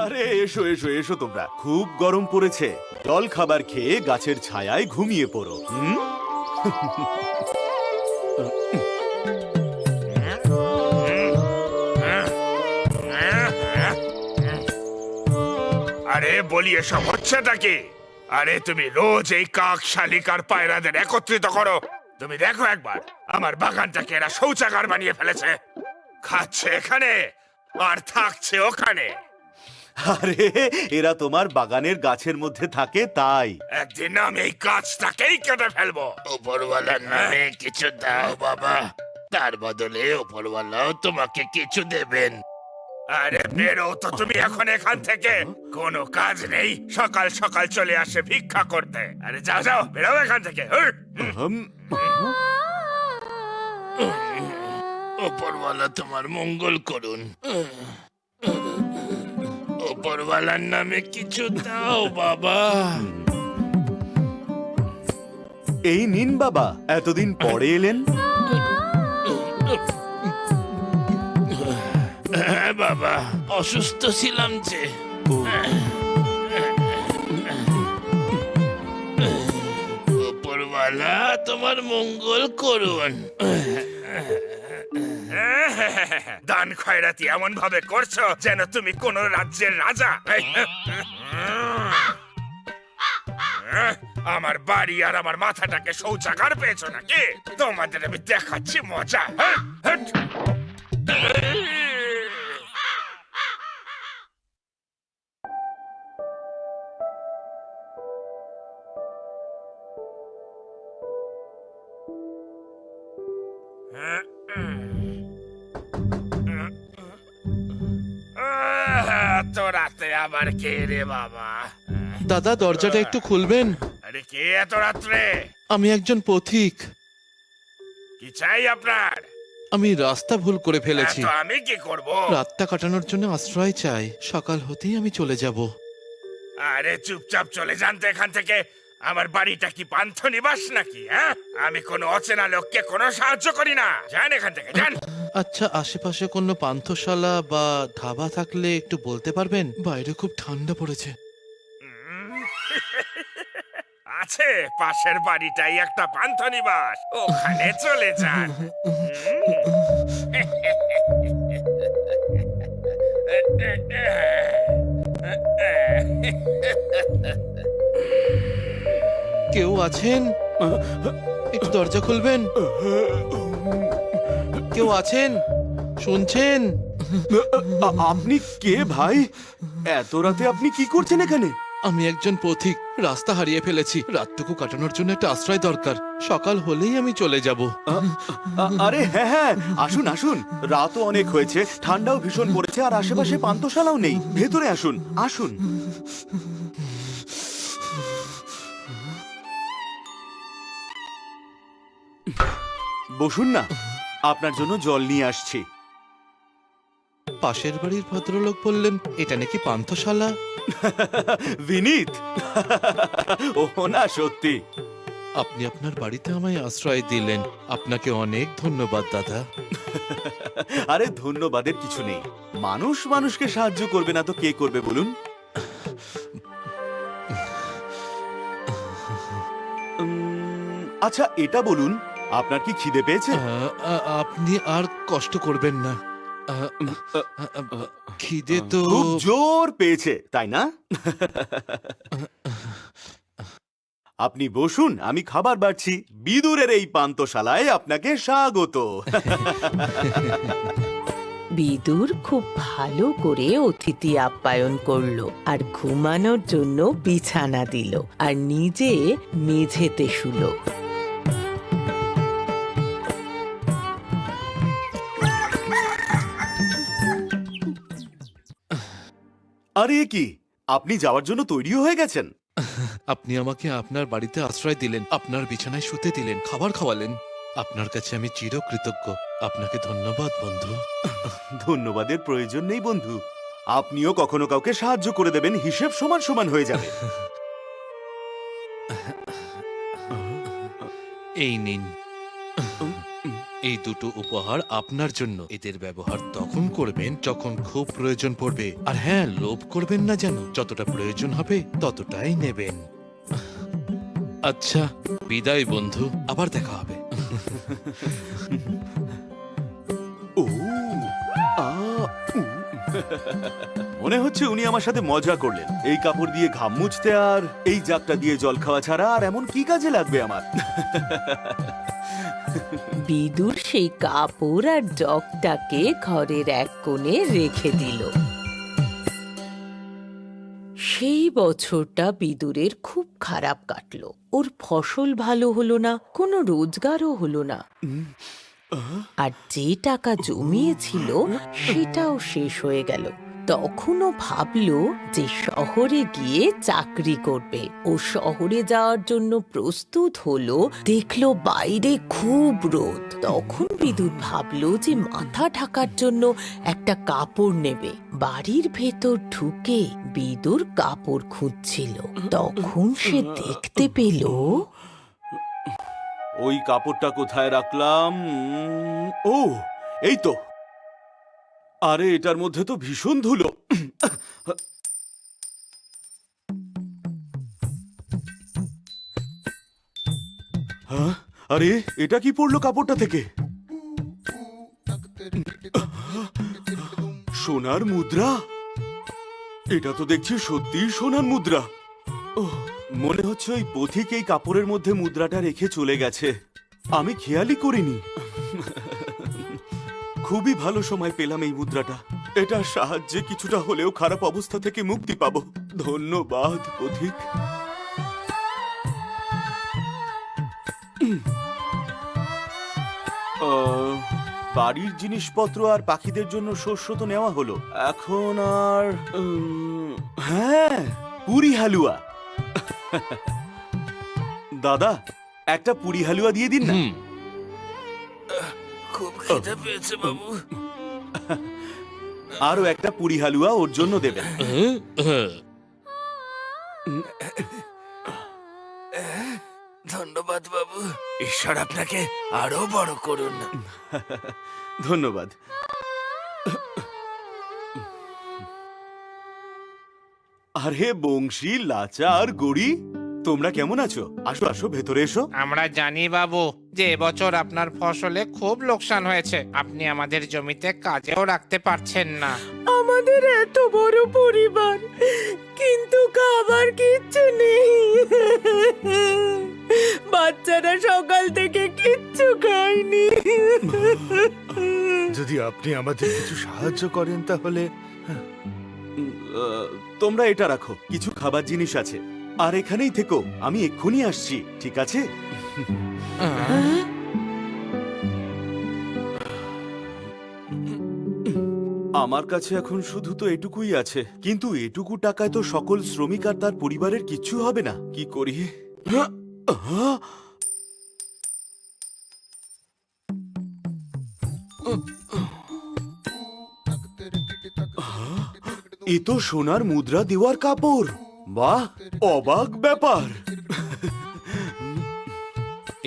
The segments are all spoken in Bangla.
আরে এসো এসো এসো, তোমরা খুব গরম পড়েছে, জল খাবার খেয়ে গাছের ছায়ায় ঘুমিয়ে পড়ো। আরে বলি, এসব হচ্ছেটা কি? আরে তুমি রোজ এই কাক শালিক আর পায়রাদের একত্রিত করো। তুমি দেখো একবার, আমার বাগানটাকে এরা শৌচাগার বানিয়ে ফেলেছে। খাচ্ছে এখানে আর থাকছে ওখানে। আরে এরা তোমার বাগানের গাছের মধ্যে থাকে তাই। একদিন আমি এই গাছটাকেই কেটে ফেলবো। উপরওয়ালার নামে কিছু দাও বাবা, তার বদলে উপরওয়ালাও তোমাকে কিছু দেবেন। আরে বেরো তো তুমি এখন এখান থেকে, কোনো কাজ নেই, সকাল সকাল চলে আসে ভিক্ষা করতে। আরে যাও যাও, বেরো এখান থেকে। উপরওয়ালা তোমার মঙ্গল করুন। উপরওয়ালার নামে কিছু দাও বাবা। এই নিন বাবা, এতদিন পরে এলেন। হ্যাঁ বাবা, অসুস্থ ছিলাম যে। উপরওয়ালা তোমার মঙ্গল করুন। দান খয়রাতি এমন ভাবে করছো যেন তুমি কোন রাজ্যের রাজা। আমার বাড়ি আর আমার মাথাটাকে শৌচাগার পেয়েছো নাকি? তোমাদের আমি দেখাচ্ছি মজা। তো রাতে আবার কে রে বাবা? দাদা, দরজাটা একটু খুলবেন? আরে কে এত রাত্রে? আমি একজন পথিক। কি চাই আপনার? আমি রাস্তা ভুল করে ফেলেছি। তো আমি কি করব? রাতটা কাটানোর জন্য আশ্রয় চাই। সকাল হতেই আমি চলে যাব। আরে চুপচাপ চলে যান তো এখান থেকে। আমার বাড়িটা কি পান্থ নিবাস নাকি? হ্যাঁ, আমি কোনো অচেনা লোককে কোনো সাহায্য করি না। যান এখান থেকে, যান। আচ্ছা, আশেপাশে কোনো পান্থশালা বা ধাবা থাকলে একটু বলতে পারবেন? বাইরে খুব ঠান্ডা পড়েছে। আছে, পাশের বাড়িটাই একটা পান্থ নিবাস, ওখানে চলে যান। কেউ আছেন? একটু দরজা খুলবেন? কেউ আছেন? শুনছেন? আপনি কে ভাই? এত রাতে আপনি কি করছেন এখানে? আমি একজন পথিক, রাস্তা হারিয়ে ফেলেছি। রাতটুকু কাটানোর জন্য একটা আশ্রয় দরকার। সকাল হলেই আমি চলে যাব। আরে হ্যাঁ হ্যাঁ, আসুন আসুন, রাতও অনেক হয়েছে, ঠান্ডাও ভীষণ পড়েছে, আর আশেপাশে পান্থশালাও নেই। ভেতরে আসুন আসুন। বসুন না, আপনার জন্য জল নিয়ে আসছি। পাশের বাড়ির ভদ্রলোক বললেন এটা নাকি পান্থশালা। বিনীত, ও না সত্যি। আপনি আপনার বাড়িতে আমায় আশ্রয় দিলেন, আপনাকে অনেক ধন্যবাদ দাদা। আরে ধন্যবাদের কিছু নেই। মানুষ মানুষকে সাহায্য করবে না তো কে করবে বলুন? আচ্ছা এটা বলুন, আপনার কি খিদে পেয়েছে? আপনি আর কষ্ট করবেন না। খিদে তো খুব জোর পেয়েছে, তাই না? আপনি বসুন, আমি খাবার বাড়ছি। বিদুরের এই পান্থশালায় আপনাকে স্বাগত। বিদুর খুব ভালো করে অতিথি আপ্যায়ন করলো আর ঘুমানোর জন্য বিছানা দিল আর নিজে মেঝেতে শুলো। আরে কি, আপনি যাওয়ার জন্য তৈরিও হয়ে গেছেন? আপনি আমাকে আপনার বাড়িতে আশ্রয় দিলেন, আপনার বিছানায় শুতে দিলেন, খাবার খাওয়ালেন। আপনার কাছে আমি চিরকৃতজ্ঞ। আপনাকে ধন্যবাদ বন্ধু। ধন্যবাদের প্রয়োজন নেই বন্ধু। আপনিও কখনো কাউকে সাহায্য করে দেবেন, হিসেব সমান সমান হয়ে যাবে। এই নিন, এই দুটো উপহার আপনার জন্য। এদের ব্যবহার তখন করবেন যখন খুব প্রয়োজন পড়বে। আর হ্যাঁ, লোভ করবেন না যেন, যতটা প্রয়োজন হবে ততটাই নেবেন। আচ্ছা, বিদায় বন্ধু, আবার দেখা হবে। ও আ, উ। মনে হচ্ছে উনি আমার সাথে মজা করলেন। এই কাপড় দিয়ে ঘাম মুছতে আর এই জাগটা দিয়ে জল খাওয়া ছাড়া আর এমন কি কাজে লাগবে আমার? বিদুর সেই কাপড় আর জগটাকে ঘরের এক কোণে রেখে দিল। সেই বছরটা বিদুরের খুব খারাপ কাটলো। ওর ফসল ভালো হলো না, কোনো রোজগারও হলো না, আর যে টাকা জমিয়েছিল সেটাও শেষ হয়ে গেল। তখনও ভাবলো যে শহরে গিয়ে চাকরি করবে। ও শহরে যাওয়ার জন্য প্রস্তুত হলো, দেখলো বাইরে খুব রোদ। তখন বিদুর ভাবলো যে মাথা ঢাকার জন্য একটা কাপড় নেবে। বাড়ির ভেতর ঢুকে বিদুর কাপড় খুঁজছিল। তখন সে দেখতে পেল ওই কাপড়টা কোথায় রাখলাম? ও, এই তো। আরে এটার মধ্যে তো ভীষণ ধুলো। হ্যাঁ, আরে এটা কি পড়লো কাপড়টা থেকে? সোনার মুদ্রা। এটা তো দেখছি সত্যিই সোনার মুদ্রা। ওহ, মনে হচ্ছে ওই পথিক এই কাপড়ের মধ্যে মুদ্রাটা রেখে চলে গেছে। আমি খেয়ালই করিনি। খুবই ভালো সময় পেলাম এই মুদ্রাটা। এটার সাহায্যে কিছুটা হলেও খারাপ অবস্থা থেকে মুক্তি পাবো। ধন্যবাদ পথিক। বাড়ির জিনিসপত্র আর পাখিদের জন্য শস্য তো নেওয়া হলো। এখন আর হ্যাঁ, পুরি হালুয়া। দাদা, একটা পুরি হালুয়া দিয়ে দিন না। হুম, খুব খিদে পেয়েছে বাবু। আরো একটা পুরি হালুয়া ওর জন্য দেবেন। ধন্যবাদ বাবু, ঈশ্বর আপনাকে আরো বড় করুন। ধন্যবাদ। আরে বংশী, লাচা আর গড়ি, তোমরা কেমন আছো? আসো আসো, ভেতরে এসো। আমরা জানি বাবু যে এবছর আপনার ফসলে খুব লোকসান হয়েছে। আপনি আমাদের জমিতে কাজেও রাখতে পারছেন না। আমাদের এত বড় পরিবার, কিন্তু খাবার কিচ্ছু নেই। বাচ্চারা সকাল থেকে কিচ্ছু খায়নি। যদি আপনি আমাদের কিছু সাহায্য করেন তাহলে। তোমরা এটা রাখো, কিছু খাবার জিনিস আছে। আর এখানেই থেকো, আমি এক্ষুনি আসছি, ঠিক আছে? আমার কাছে এখন শুধু তো এটুকুই আছে, কিন্তু এটুকু টাকায় তো সকল শ্রমিক আর তার পরিবারের কিচ্ছু হবে না। কি করি? এ তো সোনার মুদ্রা দেওয়ার কাপড়। বাহ, অবাক ব্যাপার।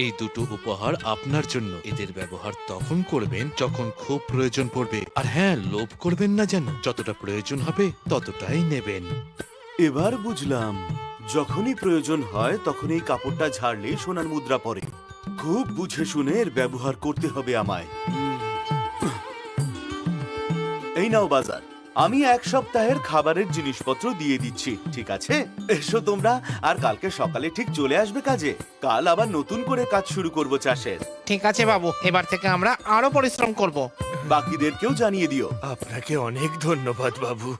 এই দুটো উপহার আপনার জন্য। এদের ব্যবহার তখন করবেন যখন খুব প্রয়োজন পড়বে। আর হ্যাঁ, লোভ করবেন না যেন, যতটা প্রয়োজন হবে ততটাই নেবেন। এবার বুঝলাম, যখনই প্রয়োজন হয় তখন এই কাপড়টা ঝাড়লেই সোনার মুদ্রা পড়ে। খুব বুঝে শুনে এর ব্যবহার করতে হবে আমায়। এই নাও বাজার, আমি এক সপ্তাহের খাবারের জিনিসপত্র দিয়ে দিচ্ছি, ঠিক আছে? এসো তোমরা, আর কালকে সকালে ঠিক চলে আসবে কাজে। কাল আবার নতুন করে কাজ শুরু করব চাষের। ঠিক আছে বাবু, এবার থেকে আমরা আরো পরিশ্রম করব। বাকিদেরকেও জানিয়ে দিও। আপনাকে অনেক ধন্যবাদ বাবু।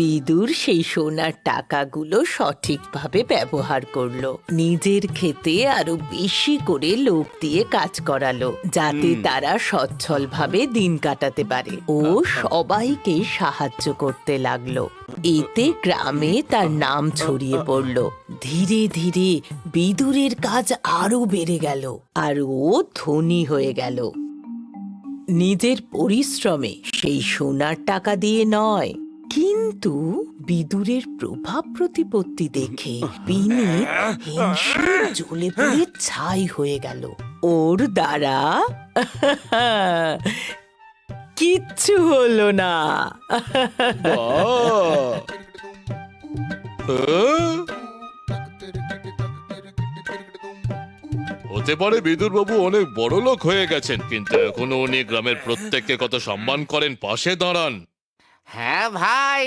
বিদুর সেই সোনার টাকাগুলো সঠিকভাবে ব্যবহার করলো। নিজের ক্ষেতে আরো বেশি করে লোক দিয়ে কাজ করালো, যাতে তারা সচ্ছলভাবে দিন কাটাতে পারে। ও সবাইকে সাহায্য করতে লাগলো। এতে গ্রামে তার নাম ছড়িয়ে পড়লো। ধীরে ধীরে বিদুরের কাজ আরো বেড়ে গেল, আর ও ধনী হয়ে গেল। নিজের পরিশ্রমে, সেই সোনার টাকা দিয়ে নয়। কিন্তু বিদুরের প্রভাব প্রতিপত্তি দেখে বিনি হিংসে জ্বলে পড়ে ছাই হয়ে গেল। ওর দ্বারা কিচ্ছু হলো না। হতে পারে বিদুর বাবু অনেক বড় লোক হয়ে গেছেন, কিন্তু এখনো উনি গ্রামের প্রত্যেককে কত সম্মান করেন, পাশে দাঁড়ান। হ্যাঁ ভাই,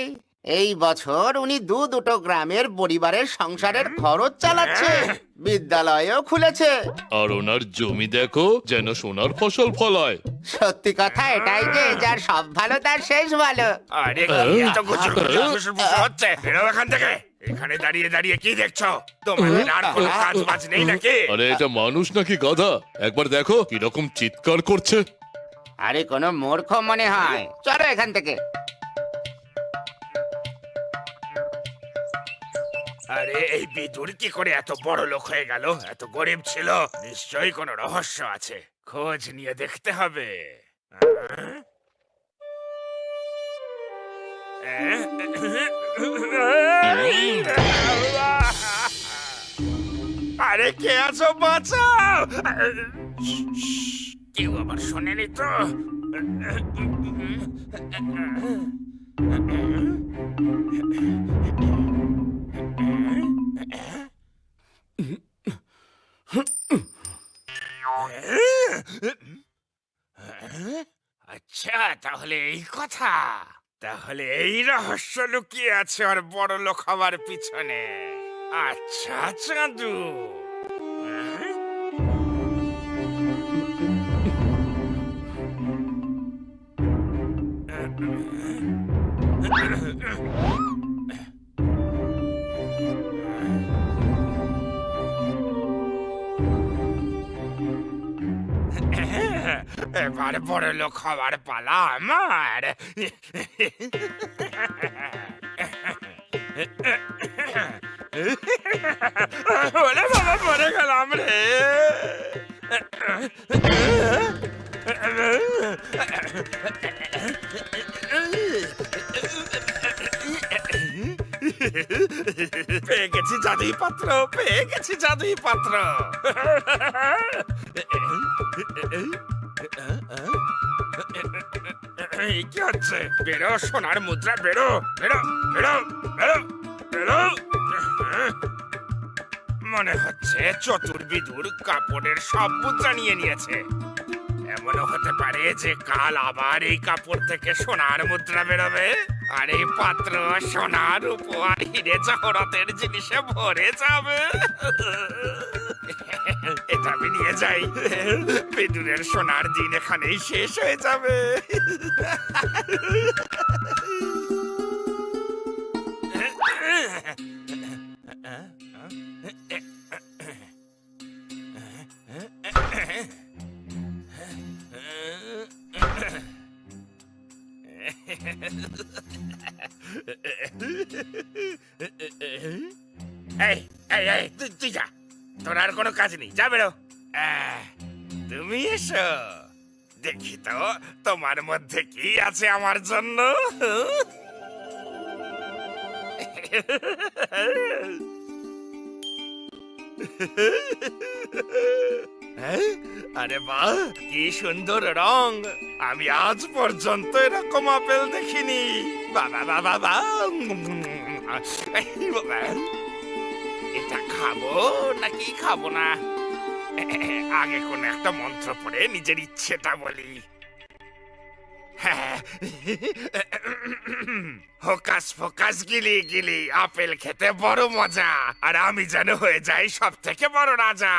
এই বছর উনি দুটো গ্রামের পরিবারের সংসারের খরচ চালাচ্ছে, বিদ্যালয়ও খুলেছে। আর ওনার জমি দেখো, যেন সোনার ফসল ফলায়। সত্যি কথা এটাই যে যার সব ভালো তার শেষ ভালো। আরে কি এত গুজুর গুজুর ফুসুর হচ্ছে? বেরো এখান থেকে। এখানে দাঁড়িয়ে দাঁড়িয়ে কি দেখছো? তোমাদের আর কোনো কাজ বাজ নেই নাকি? আরে এটা মানুষ নাকি গাধা? একবার দেখো কিরকম চিৎকার করছে। আরে কোনো মূর্খ মনে হয়। চলো এখান থেকে। আরে এই বিদুর কি করে এত বড় লোক হয়ে গেল? এত গরিব ছিল, নিশ্চয়ই কোনো রহস্য আছে, খোঁজ নিয়ে দেখতে হবে। আরে কে আছো, বাঁচাও! কেউ আবার শোনেনি তো? আচ্ছা, তাহলে এই কথা। তাহলে এই রহস্য লুকিয়ে আছে আর বড় লোক হওয়ার পিছনে। আচ্ছা চাঁদু, এবার বড় লোক হওয়ার পালা আমার। ওরে বাবা, পড়ে গেলাম রে। পেয়ে গেছি জাদুই পাত্র, পেয়ে গেছি জাদুই পাত্র। এই কি হচ্ছে? বেরো সোনার মুদ্রা, বেরো বেরো বেরো বেরো বেরো। মনে হচ্ছে চতুর বিদুর কাপড়ের সব মুদ্রা নিয়ে নিয়েছে। এমনও হতে পারে যে কাল আবার এই কাপড় থেকে সোনার মুদ্রা বেরোবে, আর এই পাত্র সোনার উপহার হিরে জহরতের জিনিসে ভরে যাবে। এটা আমি নিয়ে যাই, বিদুরের সোনার দিন এখানেই শেষ হয়ে যাবে। এই এই এই, তুই যা, তোর আর কোনো কাজ নেই, যা বেরো। তুমি এসো, দেখি তো তোমার মধ্যে কি আছে আমার জন্য। আরে বাহ, কি সুন্দর রং! আমি আজ পর্যন্ত এরকম আপেল দেখিনি। বাবা বাবা বাবা, এটা খাবো নাকি খাবো না? আগে কোন একটা মন্ত্র পড়ে নিজের ইচ্ছেটা বলি। হোকাস ফোকাস গিলি গিলি, আপেল খেতে বড় মজা, আর আমি যেন হয়ে যাই সব থেকে বড় রাজা।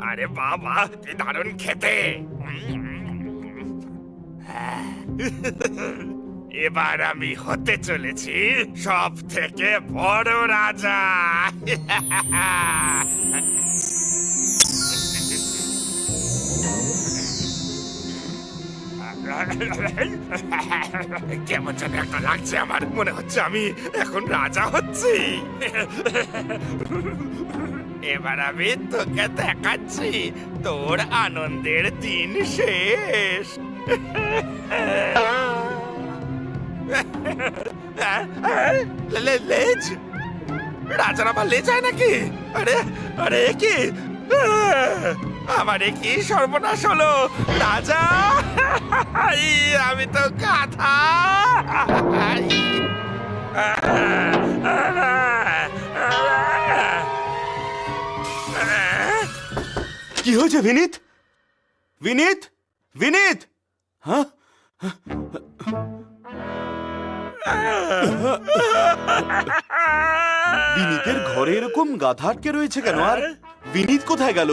আরে বাবা, কি দারুণ খেতে! এবার আমি হতে চলেছি সব থেকে বড় রাজা। কেমন যেন একটা লাগছে আমার, মনে হচ্ছে আমি এখন রাজা হচ্ছি। এবার আমি তোকে দেখাচ্ছি তোর আনন্দের দিন শেষ। লেজ? রাজার আবার লেজ হয় নাকি? আরে আরে এ কি? আমার এ কি সর্বনাশ হলো রাজা! আমি তো গাধা! কি হয়েছে বিনীত? বিনীত, বিনীত! হ্যাঁ, বিনীতের ঘরে এরকম গাধা আটকে রয়েছে কেন? আর বিনীত কোথায় গেল?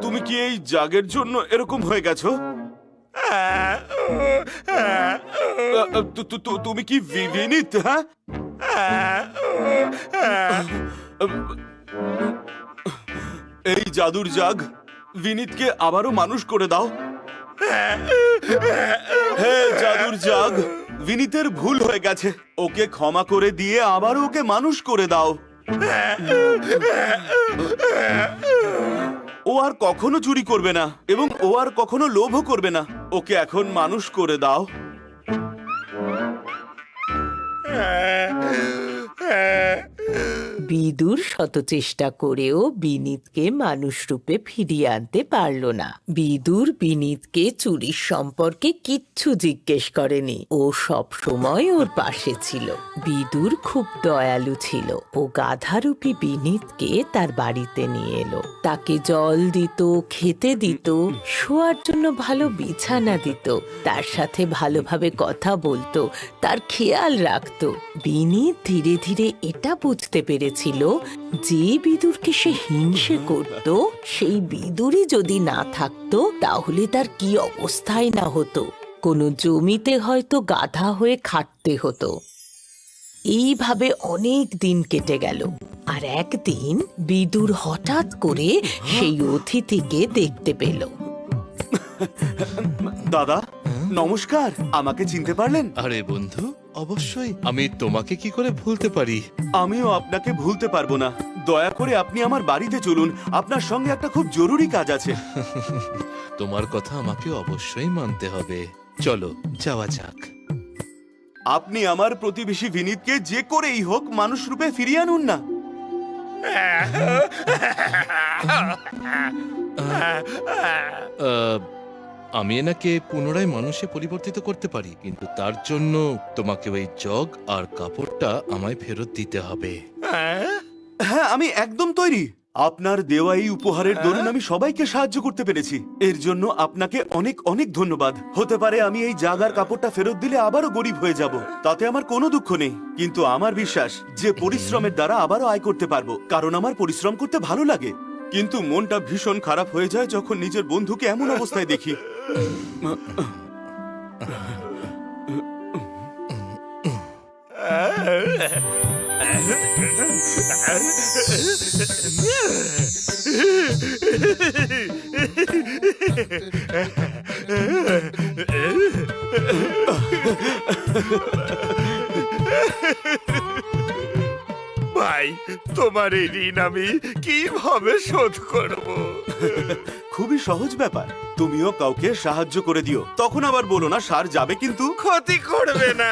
তুমি কি এই জাগের জন্য এরকম হয়ে গেছো? তুমি কি বিনীত? হ্যাঁ, এই জাদুর জাগ বিনীতকে আবারও মানুষ করে দাও। হ্যাঁ, জাদুর জাগ, বিনীতের ভুল হয়ে গেছে, ওকে ক্ষমা করে দিয়ে আবারও ওকে মানুষ করে দাও। ও আর কখনো চুরি করবে না এবং ও আর কখনো লোভও করবে না। ওকে এখন মানুষ করে দাও। বিদুর শত চেষ্টা করেও বিনীতকে মানুষ রূপে ফিরিয়ে আনতে পারল না। বিদুর বিনীতকে চুরির সম্পর্কে কিচ্ছু জিজ্ঞেস করেনি। ও সব সময় ওর পাশে ছিল। বিদুর খুব দয়ালু ছিল। ও গাধারূপী বিনীতকে তার বাড়িতে নিয়ে এলো। তাকে জল দিত, খেতে দিত, শোয়ার জন্য ভালো বিছানা দিত, তার সাথে ভালোভাবে কথা বলতো, তার খেয়াল রাখতো। বিনীত ধীরে ধীরে এটা বুঝতে পেরেছিল যে বিদুরকে সে হিংসে করত, সেই বিদুরই যদি না থাকতো তাহলে তার কি অবস্থাই না হতো। কোনো জমিতে হয়তো গাধা হয়ে খাটতে হতো। এইভাবে অনেক দিন কেটে গেল। আর একদিন বিদুর হঠাৎ করে সেই অতিথিকে দেখতে পেল। দাদা নমস্কার, আমাকে চিনতে পারলেন? আরে বন্ধু, অবশ্যই। আমি তোমাকে কি করে ভুলতে পারি? আমিও আপনাকে ভুলতে পারবো না। দয়া করে আপনি আমার বাড়িতে চলুন, আপনার সঙ্গে একটা খুব জরুরি কাজ আছে। তোমার কথা আমাকে অবশ্যই মানতে হবে। চলো যাওয়া যাক। আপনি আমার প্রতিবেশী বিনীতকে যে করেই হোক মানুষ রূপে ফিরিয়ে আনুন না। আমি এনাকে পুনরায় মানুষে পরিবর্তিত করতে পারি, কিন্তু তার জন্য তোমাকে ওই জগ আর কাপড়টা আমায় ফেরত দিতে হবে। হ্যাঁ, আমি একদম তৈরি। আপনার দেওয়া এই উপহারের দরুন আমি সবাইকে সাহায্য করতে পেরেছি। এর জন্য আপনাকে অনেক অনেক ধন্যবাদ। হতে পারে আমি এই জাগার কাপড়টা ফেরত দিলে আবারও গরিব হয়ে যাব, তাতে আমার কোনো দুঃখ নেই। কিন্তু আমার বিশ্বাস যে পরিশ্রমের দ্বারা আবারও আয় করতে পারবো, কারণ আমার পরিশ্রম করতে ভালো লাগে। কিন্তু মনটা ভীষণ খারাপ হয়ে যায় যখন নিজের বন্ধুকে এমন অবস্থায় দেখি। ভাই, তোমার এই ঋণ আমি কিভাবে শোধ করব? খুবই সহজ ব্যাপার। তুমিও কাউকে সাহায্য করে দিও, তখন আবার বলো না সার যাবে কিন্তু ক্ষতি করবে না।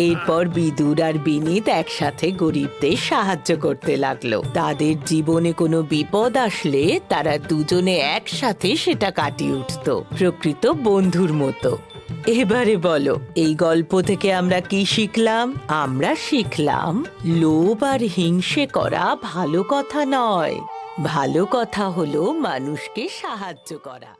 এরপর বিদুর আর বিনীত একসাথে গরিবদের সাহায্য করতে লাগলো। তাদের জীবনে কোনো বিপদ আসলে তারা দুজনে একসাথে সেটা কাটিয়ে উঠতো, প্রকৃত বন্ধুর মতো। এবারে বলো, এই গল্প থেকে আমরা কি শিখলাম? আমরা শিখলাম লোভ আর হিংসে করা ভালো কথা নয়। ভালো কথা হলো মানুষকে সাহায্য করা।